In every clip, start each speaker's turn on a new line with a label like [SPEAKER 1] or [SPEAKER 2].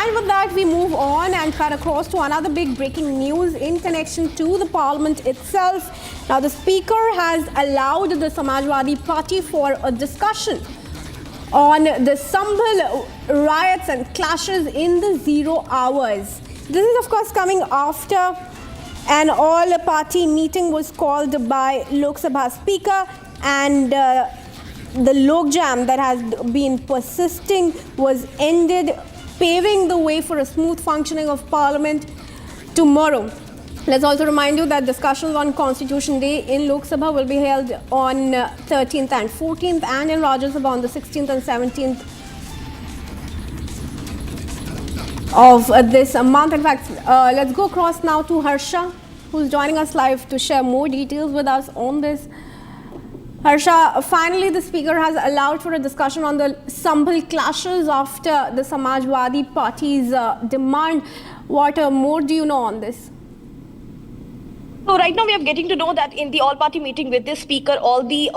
[SPEAKER 1] And with that, we move on and cut across to another big breaking news in connection to the parliament itself. Now, the speaker has allowed the Samajwadi Party for a discussion on the Sambhal riots and clashes in the 0 hours. This is, of course, coming after an all-party meeting was called by Lok Sabha Speaker, and the logjam that has been persisting was ended, paving the way for a smooth functioning of Parliament tomorrow. Let's also remind you that discussions on Constitution Day in Lok Sabha will be held on 13th and 14th, and in Rajya Sabha on the 16th and 17th of this month. In fact, let's go across now to Harsha, who's joining us live to share more details with us on this. Harsha, finally the Speaker has allowed for a discussion on the Sambhal clashes after the Samajwadi Party's demand. What more do you know on this?
[SPEAKER 2] So right now we are getting to know that in the all-party meeting with this speaker, all the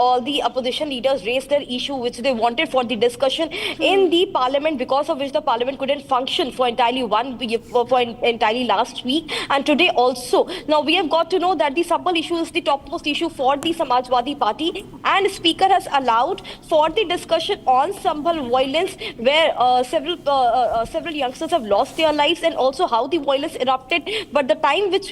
[SPEAKER 2] opposition leaders raised their issue which they wanted for the discussion in the parliament, because of which the parliament couldn't function for entirely entirely last week and today also. Now we have got to know that the Sambhal issue is the topmost issue for the Samajwadi Party, and speaker has allowed for the discussion on Sambhal violence, where several youngsters have lost their lives, and also how the violence erupted. But the time which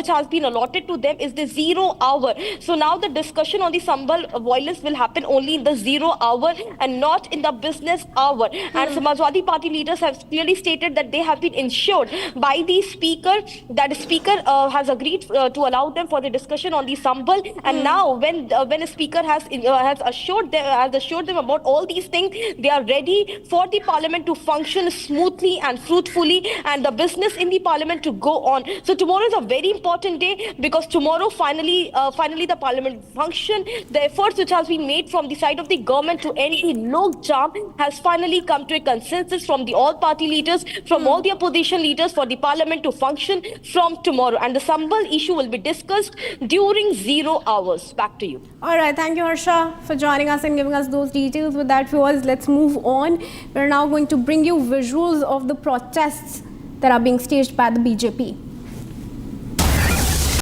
[SPEAKER 2] has been allotted to them is the 0 hour. So now the discussion on the Sambhal violence will happen only in the 0 hour and not in the business hour. And Samajwadi Party leaders have clearly stated that they have been ensured by the speaker, that the speaker has agreed to allow them for the discussion on the Sambhal. And now when a speaker has assured them about all these things, they are ready for the parliament to function smoothly and fruitfully, and the business in the parliament to go on. So tomorrow is a very important day, because tomorrow finally the parliament function. The efforts which has been made from the side of the government to end the logjam has finally come to a consensus from the all party leaders, from all the opposition leaders, for the parliament to function from tomorrow, and the Sambhal issue will be discussed during 0 hours. Back to you.
[SPEAKER 1] All right, thank you, Harsha, for joining us and giving us those details. With that, viewers, let's move on. We're now going to bring you visuals of the protests that are being staged by the BJP.